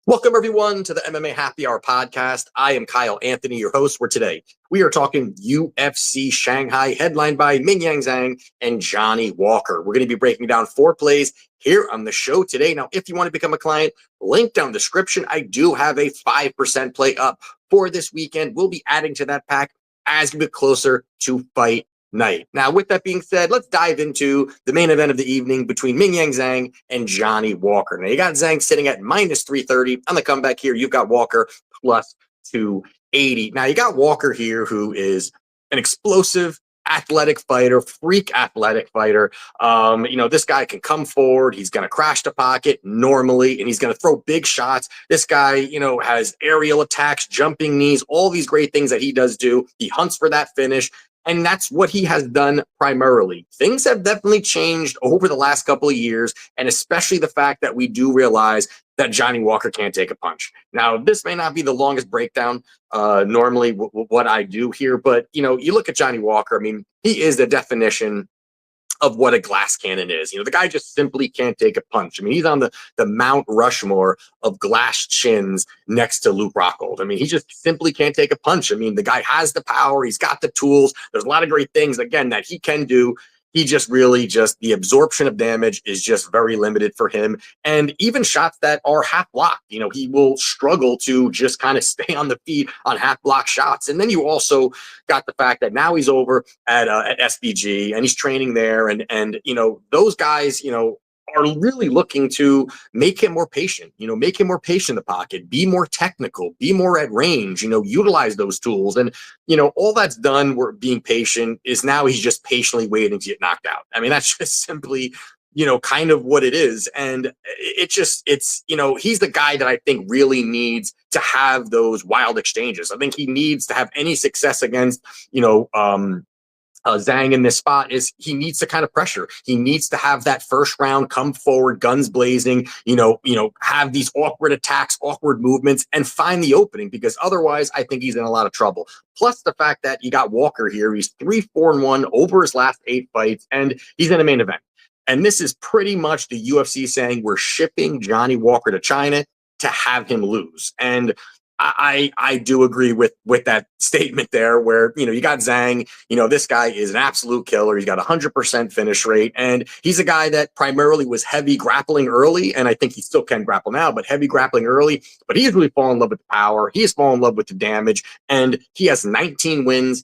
Welcome, everyone, to the MMA Happy Hour podcast. I am Kyle Anthony, your host for today. We are talking UFC Shanghai, headlined by Mingyang Zhang and Johnny Walker. We're going to be breaking down 4 plays here on the show today. Now, if you want to become a client, link down in the description. I do have a 5% play up for this weekend. We'll be adding to that pack as we get closer to Fight Night. Now, with that being said, let's dive into the main event of the evening between Mingyang Zhang and Johnny Walker. Now, you got Zhang sitting at minus 330. On the comeback here, you've got Walker plus 280. Now, you got Walker here, who is an explosive athletic fighter, freak athletic fighter. This guy can come forward. He's going to crash the pocket normally, and he's going to throw big shots. This guy, has aerial attacks, jumping knees, all these great things that he does do. He hunts for that finish. And that's what he has done primarily. Things have definitely changed over the last couple of years, and especially the fact that we do realize that Johnny Walker can't take a punch. Now, this may not be the longest breakdown normally what I do here, but, you look at Johnny Walker, he is the definition of what a glass cannon is. The guy just simply can't take a punch. He's on the Mount Rushmore of glass chins next to Luke Rockhold. He just simply can't take a punch. The guy has the power. He's got the tools. There's a lot of great things, again, that he can do. He the absorption of damage is just very limited for him. And even shots that are half blocked, he will struggle to just kind of stay on the feet on half block shots. And then you also got the fact that now he's over at SBG and he's training there. And those guys, are really looking to make him more patient, make him more patient in the pocket, be more technical, be more at range, utilize those tools. And, all that's done, we're being patient, is now he's just patiently waiting to get knocked out. That's just simply, kind of what it is. And he's the guy that I think really needs to have those wild exchanges. I think he needs to have any success against, Zhang in this spot is he needs to kind of pressure. He needs to have that first round, come forward, guns blazing, have these awkward attacks, awkward movements, and find the opening, because otherwise I think he's in a lot of trouble. Plus the fact that you got Walker here, he's 3-4-1 over his last 8 fights, and he's in a main event. And this is pretty much the UFC saying we're shipping Johnny Walker to China to have him lose. And I do agree with that statement there, where, you got Zhang, this guy is an absolute killer. He's got 100% finish rate. And he's a guy that primarily was heavy grappling early. And I think he still can grapple now, but heavy grappling early. But he's really fallen in love with the power. He has fallen in love with the damage. And he has 19 wins,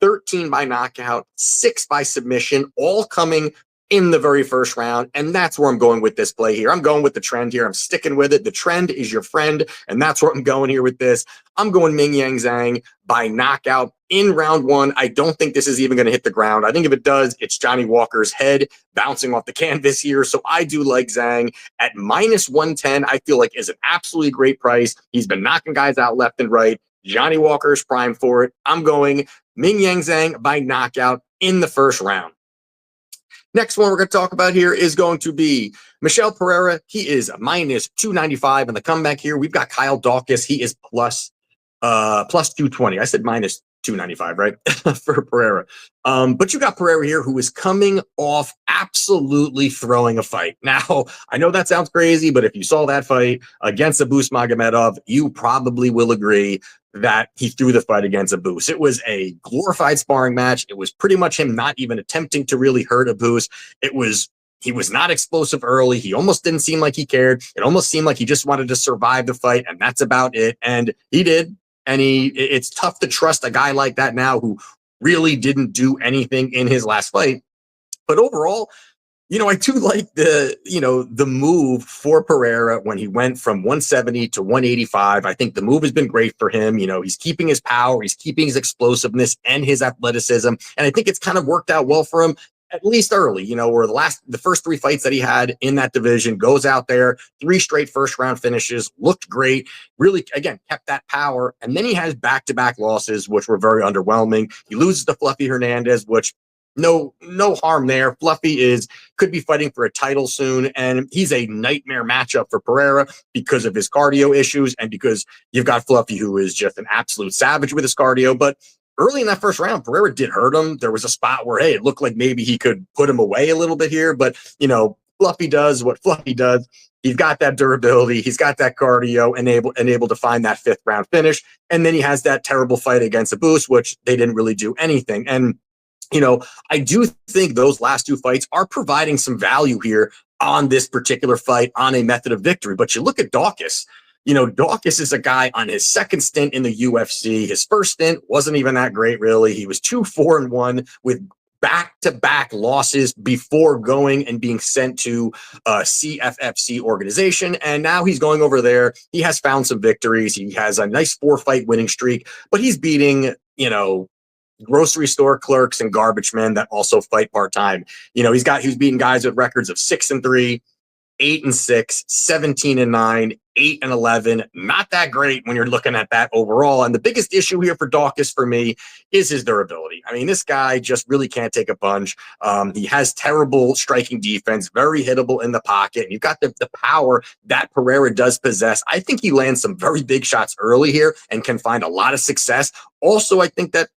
13 by knockout, 6 by submission, all coming in the very first round. And that's where I'm going with this play here. I'm going with the trend here. I'm sticking with it. The trend is your friend. And that's where I'm going here with this. I'm going Mingyang Zhang by knockout in round 1. I don't think this is even going to hit the ground. I think if it does, it's Johnny Walker's head bouncing off the canvas here. So I do like Zhang at minus 110. I feel like is an absolutely great price. He's been knocking guys out left and right. Johnny Walker's prime for it. I'm going Mingyang Zhang by knockout in the first round. Next one we're going to talk about here is going to be Michel Pereira. He is minus 295 in the comeback here. We've got Kyle Daukaus. He is plus 220. I said minus 295, right? For Pereira. But you got Pereira here, who is coming off absolutely throwing a fight. Now, I know that sounds crazy, but if you saw that fight against Abus Magomedov, you probably will agree that he threw the fight against Abus. It was a glorified sparring match. It was pretty much him not even attempting to really hurt Abus. He was not explosive early. He almost didn't seem like he cared. It almost seemed like he just wanted to survive the fight, and that's about it. And he did. And it's tough to trust a guy like that now, who really didn't do anything in his last fight. But overall, I do like the move for Pereira when he went from 170 to 185. I think the move has been great for him. He's keeping his power, he's keeping his explosiveness and his athleticism. And I think it's kind of worked out well for him, at least early, where the first 3 fights that he had in that division, goes out there, 3 straight first round finishes, looked great, really, again, kept that power. And then he has back-to-back losses, which were very underwhelming. He loses to Fluffy Hernandez, which no harm there. Fluffy could be fighting for a title soon, and he's a nightmare matchup for Pereira because of his cardio issues and because you've got Fluffy, who is just an absolute savage with his cardio. But early in that first round, Pereira did hurt him. There was a spot where, hey, it looked like maybe he could put him away a little bit here, but Fluffy does what Fluffy does. He's got that durability. He's got that cardio and able to find that 5th round finish. And then he has that terrible fight against Abus, which they didn't really do anything. And, I do think those last 2 fights are providing some value here on this particular fight, on a method of victory. But you look at Daukaus. Daukaus is a guy on his 2nd stint in the UFC. His 1st stint wasn't even that great, really. He was 2-4-1 with back-to-back losses before going and being sent to a CFFC organization. And now he's going over there. He has found some victories. He has a nice 4-fight winning streak, but he's beating, grocery store clerks and garbage men that also fight part-time. He's beating guys with records of 6-3, 8-6, 17-9, 8-11. Not that great when you're looking at that overall. And the biggest issue here for Daukaus for me is his durability. I mean, this guy just really can't take a punch. He has terrible striking defense, very hittable in the pocket. And you've got the power that Pereira does possess. I think he lands some very big shots early here and can find a lot of success. Also, I think that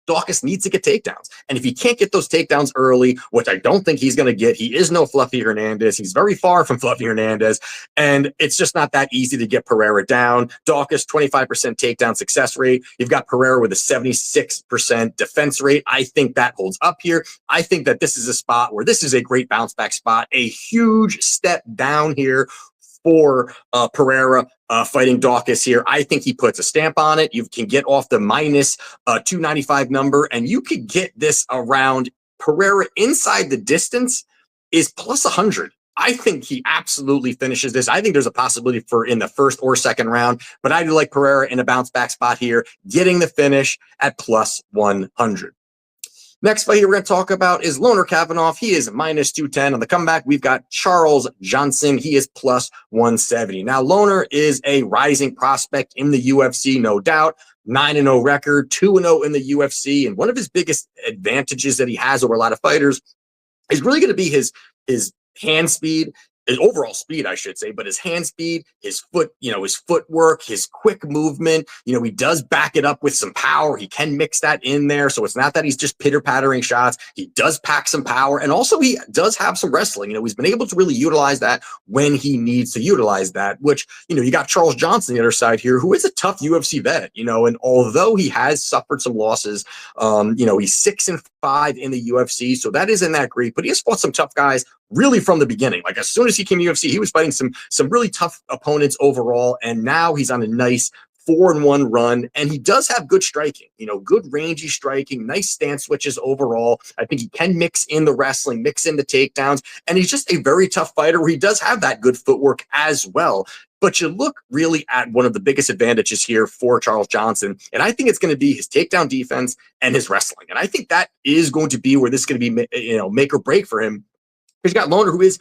Daukaus needs to get takedowns. And if he can't get those takedowns early, which I don't think he's going to get, he is no Fluffy Hernandez. He's very far from Fluffy Hernandez. And it's just not that easy to get Pereira down. Daukaus, 25% takedown success rate. You've got Pereira with a 76% defense rate. I think that holds up here. I think that this is a spot where this is a great bounce back spot, a huge step down here for Pereira fighting Daukaus here. I think he puts a stamp on it. You can get off the minus 295 number, and you could get this around Pereira inside the distance is plus 100. I think he absolutely finishes this. I think there's a possibility for in the 1st or 2nd round, but I do like Pereira in a bounce back spot here, getting the finish at plus 100. Next fight here we're going to talk about is Loner Kavanagh. He is minus 210. On the comeback, we've got Charles Johnson. He is plus 170. Now, Loner is a rising prospect in the UFC, no doubt. 9-0 record, 2-0 in the UFC. And one of his biggest advantages that he has over a lot of fighters is really going to be his hand speed, his overall speed, I should say, but his hand speed, his footwork, his quick movement. He does back it up with some power. He can mix that in there. So it's not that he's just pitter-pattering shots. He does pack some power. And also he does have some wrestling. He's been able to really utilize that when he needs to utilize that, which, you got Charles Johnson on the other side here, who is a tough UFC vet, and although he has suffered some losses, he's 6-5 in the UFC. So that isn't that great, but he has fought some tough guys really from the beginning. Like as soon as he came to UFC, he was fighting some really tough opponents overall. And now he's on a nice 4-1 run. And he does have good striking, good rangy striking, nice stance switches overall. I think he can mix in the wrestling, mix in the takedowns. And he's just a very tough fighter where he does have that good footwork as well. But you look really at one of the biggest advantages here for Charles Johnson, and I think it's going to be his takedown defense and his wrestling. And I think that is going to be where this is going to be, make or break for him. He's got Loner, who is,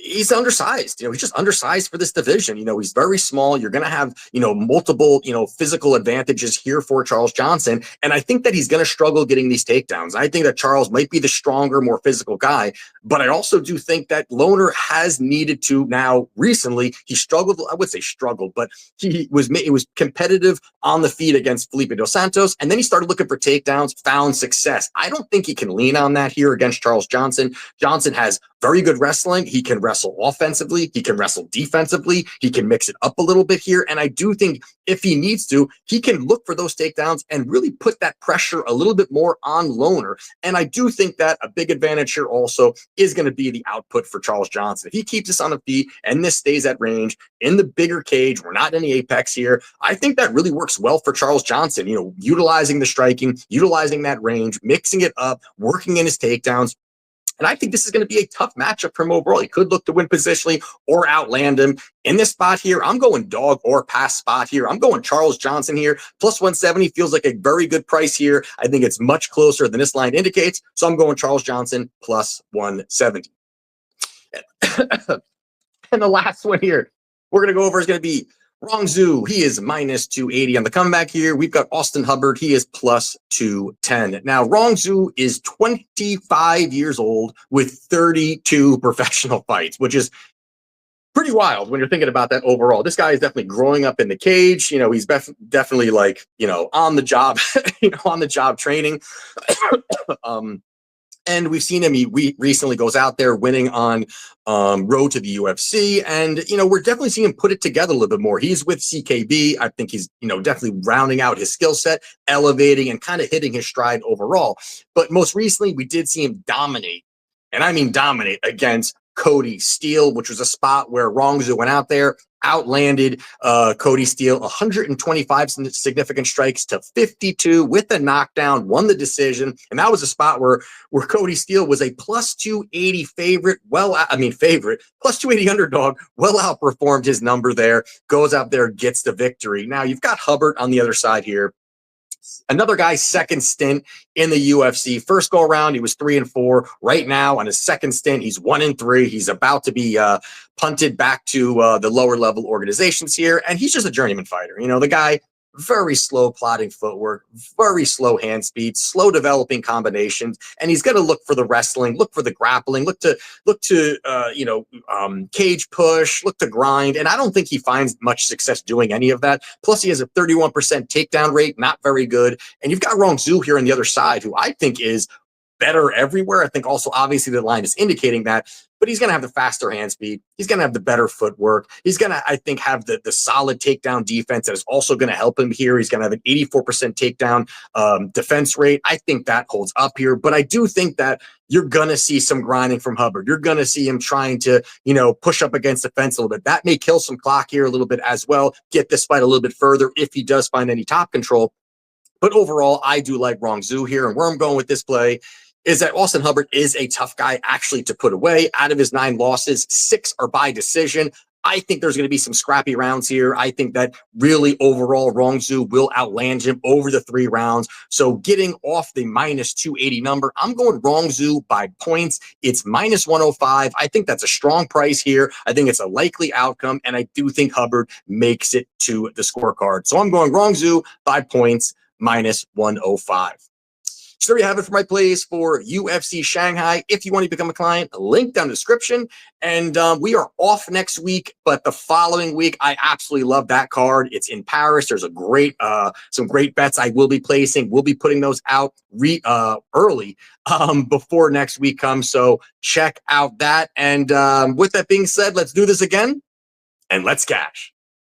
he's undersized. He's just undersized for this division. He's very small. You're going to have, multiple, physical advantages here for Charles Johnson. And I think that he's going to struggle getting these takedowns. I think that Charles might be the stronger, more physical guy. But I also do think that Loner has needed to now recently. He struggled. I would say struggled, but it was competitive on the feet against Felipe Dos Santos. And then he started looking for takedowns, found success. I don't think he can lean on that here against Charles Johnson. Johnson has very good wrestling. He can wrestle offensively. He can wrestle defensively. He can mix it up a little bit here. And I do think if he needs to, he can look for those takedowns and really put that pressure a little bit more on Loner. And I do think that a big advantage here also is going to be the output for Charles Johnson. If he keeps us on the feet and this stays at range in the bigger cage, we're not in the apex here. I think that really works well for Charles Johnson, utilizing the striking, utilizing that range, mixing it up, working in his takedowns. And I think this is going to be a tough matchup for him overall. He could look to win positionally or outland him. In this spot here, I'm going dog or pass spot here. I'm going Charles Johnson here. Plus 170 feels like a very good price here. I think it's much closer than this line indicates. So I'm going Charles Johnson plus 170. And the last one here we're going to go over is going to be Rongzhu. He is minus 280 on the comeback here. We've got Austin Hubbard. He is plus 210. Now, Rongzhu is 25 years old with 32 professional fights, which is pretty wild when you're thinking about that overall. This guy is definitely growing up in the cage. He's definitely like, on the job, on the job training. And we've seen him. He recently goes out there winning on road to the UFC. And, we're definitely seeing him put it together a little bit more. He's with CKB. I think he's, definitely rounding out his skill set, elevating and kind of hitting his stride overall. But most recently, we did see him dominate. And I mean dominate against Cody Steele, which was a spot where Rongzhu went out there, outlanded Cody Steele 125 significant strikes to 52 with a knockdown, won the decision. And that was a spot where Cody Steele was a plus 280 favorite, plus 280 underdog, well outperformed his number there, goes out there, gets the victory. Now you've got Hubbard on the other side here. Another guy's second stint in the UFC. First go around, he was 3-4. Right now, on his second stint, he's 1-3. He's about to be punted back to the lower level organizations here, and he's just a journeyman fighter. The guy, very slow plotting footwork, very slow hand speed, slow developing combinations, and he's going to look for the wrestling, look for the grappling, look to cage push, look to grind, and I don't think he finds much success doing any of that. Plus, he has a 31% takedown rate, not very good, and you've got Rongzhu here on the other side, who I think is better everywhere. I think also, obviously, the line is indicating that, but he's going to have the faster hand speed. He's going to have the better footwork. He's going to, I think, have the solid takedown defense that is also going to help him here. He's going to have an 84% takedown defense rate. I think that holds up here, but I do think that you're going to see some grinding from Hubbard. You're going to see him trying to, push up against the fence a little bit. That may kill some clock here a little bit as well, get this fight a little bit further if he does find any top control. But overall, I do like Rongzhu here, and where I'm going with this play is that Austin Hubbard is a tough guy actually to put away. Out of his 9 losses, 6 are by decision. I think there's going to be some scrappy rounds here. I think that really overall Rongzhu will outland him over the 3 rounds. So getting off the minus 280 number, I'm going Rongzhu by points. It's minus 105. I think that's a strong price here. I think it's a likely outcome, and I do think Hubbard makes it to the scorecard. So I'm going Rongzhu by points, minus 105. So there you have it for my plays for UFC Shanghai. If you want to become a client, link down in the description. And we are off next week, but the following week, I absolutely love that card. It's in Paris. There's some great bets I will be placing. We'll be putting those out early before next week comes. So check out that. And with that being said, let's do this again and let's cash.